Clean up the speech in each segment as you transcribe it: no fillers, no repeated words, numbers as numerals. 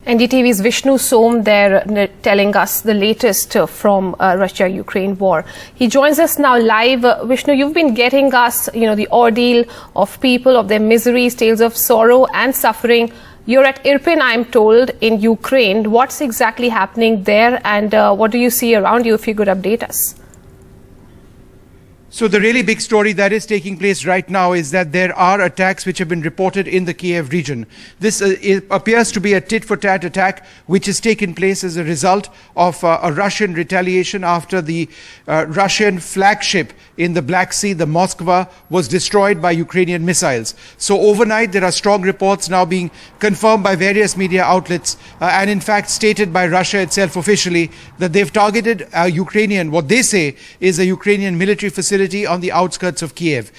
NDTV's Vishnu Som there telling us the latest from Russia-Ukraine war. He joins us now live. Vishnu, you've been getting us, the ordeal of people, of their miseries, tales of sorrow and suffering. You're at Irpin, I'm told, in Ukraine. What's exactly happening there, and what do you see around you, if you could update us? So the really big story that is taking place right now is that there are attacks which have been reported in the Kyiv region. This appears to be a tit-for-tat attack which has taken place as a result of a Russian retaliation after the Russian flagship in the Black Sea, the Moskva, was destroyed by Ukrainian missiles. So overnight there are strong reports now being confirmed by various media outlets and in fact stated by Russia itself officially that they've targeted what they say is a Ukrainian military facility on the outskirts of Kyiv.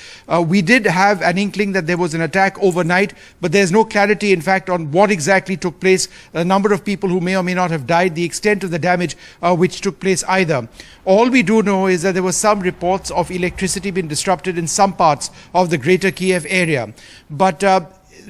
We did have an inkling that there was an attack overnight, but there's no clarity, in fact, on what exactly took place, a number of people who may or may not have died, the extent of the damage which took place either. All we do know is that there were some reports of electricity being disrupted in some parts of the greater Kyiv area. But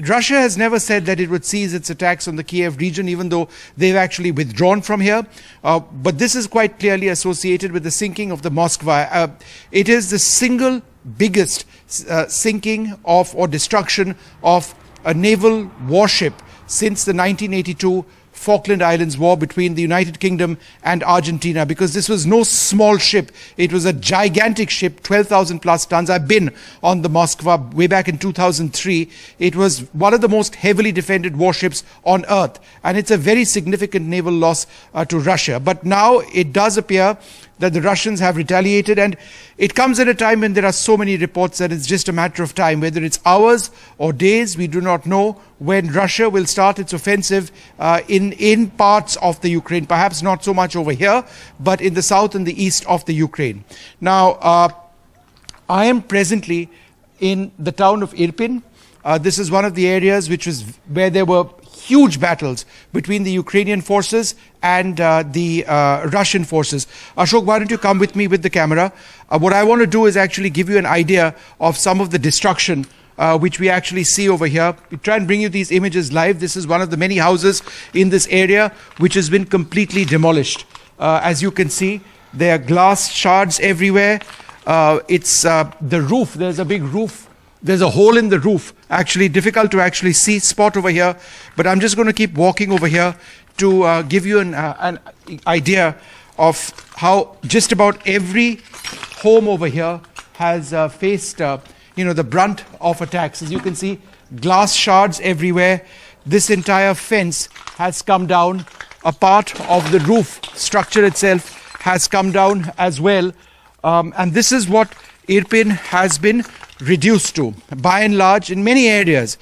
Russia has never said that it would cease its attacks on the Kyiv region, even though they've actually withdrawn from here. But this is quite clearly associated with the sinking of the Moskva. It is the single biggest sinking of or destruction of a naval warship since the 1982 Falkland Islands War between the United Kingdom and Argentina, because this was no small ship. It was a gigantic ship, 12,000 plus tons. I've been on the Moskva way back in 2003. It was one of the most heavily defended warships on earth, and it's a very significant naval loss to Russia. But now it does appear that the Russians have retaliated, and it comes at a time when there are so many reports that it's just a matter of time, whether it's hours or days, we do not know, when Russia will start its offensive in parts of the Ukraine, perhaps not so much over here, but in the south and the east of the Ukraine. Now, I am presently in the town of Irpin. This is one of the areas where there were huge battles between the Ukrainian forces and the Russian forces. Ashok, why don't you come with me with the camera? What I want to do is actually give you an idea of some of the destruction which we actually see over here. We try and bring you these images live. This is one of the many houses in this area which has been completely demolished. As you can see, there are glass shards everywhere. It's the roof. There's a big roof. There's a hole in the roof, actually difficult to actually see, spot over here, but I'm just going to keep walking over here to give you an idea of how just about every home over here has faced the brunt of attacks. As you can see, glass shards everywhere. This entire fence has come down. A part of the roof structure itself has come down as well, and this is what Irpin has been reduced to, by and large, in many areas.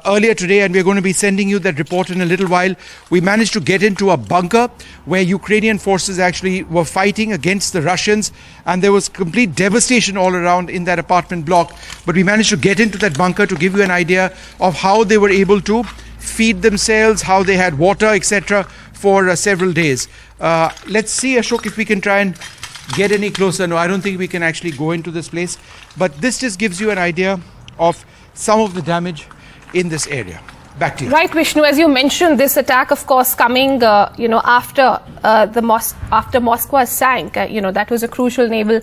Earlier today, and we're going to be sending you that report in a little while, we managed to get into a bunker where Ukrainian forces actually were fighting against the Russians, and there was complete devastation all around in that apartment block. But we managed to get into that bunker to give you an idea of how they were able to feed themselves, how they had water, etc. for several days. Let's see, Ashok, if we can try and get any closer. No, I don't think we can actually go into this place, but this just gives you an idea of some of the damage in this area. Back to you. Right, Vishnu, as you mentioned, this attack, of course, coming, after Moskva sank. That was a crucial naval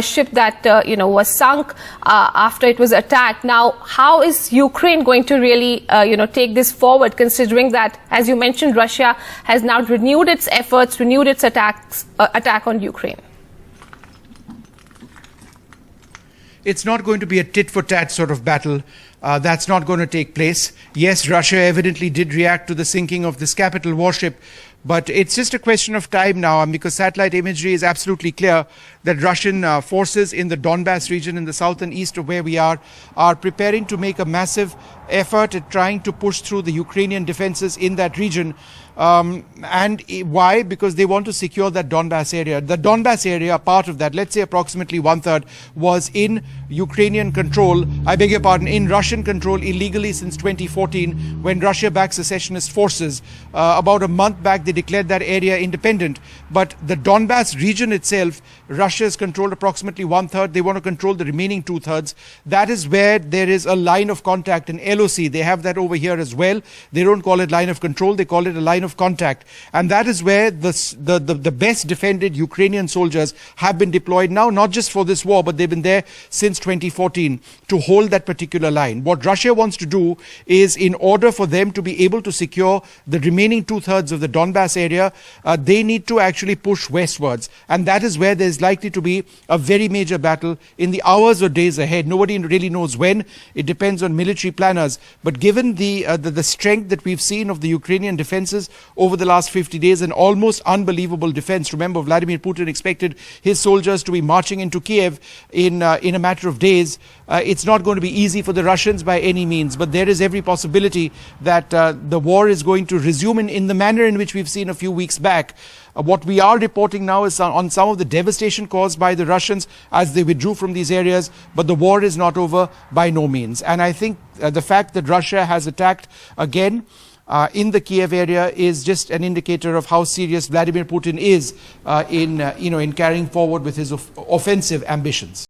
ship that, was sunk after it was attacked. Now, how is Ukraine going to really, take this forward, considering that, as you mentioned, Russia has now renewed its efforts, renewed its attack on Ukraine? It's not going to be a tit-for-tat sort of battle. That's not going to take place. Yes, Russia evidently did react to the sinking of this capital warship, but it's just a question of time now, because satellite imagery is absolutely clear that Russian forces in the Donbass region in the south and east of where we are preparing to make a massive effort at trying to push through the Ukrainian defenses in that region. And why? Because they want to secure that Donbass area. The Donbass area, part of that, let's say approximately 1/3, was in Ukrainian control, in Russian control illegally since 2014, when Russia backed secessionist forces. About a month back, they declared that area independent. But the Donbass region itself, Russia has controlled approximately 1/3. They want to control the remaining 2/3. That is where there is a line of contact, an LOC. They have that over here as well. They don't call it line of control, they call it a line of contact. And that is where the best defended Ukrainian soldiers have been deployed now, not just for this war, but they've been there since 2014 to hold that particular line. What Russia wants to do is, in order for them to be able to secure the remaining 2/3 of the Donbass area, they need to actually push westwards. And that is where there's likely to be a very major battle in the hours or days ahead. Nobody really knows when. It depends on military planners. But given the strength that we've seen of the Ukrainian defenses over the last 50 days, an almost unbelievable defense. Remember, Vladimir Putin expected his soldiers to be marching into Kyiv in a matter of days. It's not going to be easy for the Russians by any means, but there is every possibility that the war is going to resume in the manner in which we've seen a few weeks back. What we are reporting now is on some of the devastation caused by the Russians as they withdrew from these areas, but the war is not over by no means. And I think the fact that Russia has attacked again in the Kyiv area is just an indicator of how serious Vladimir Putin is in carrying forward with his offensive ambitions.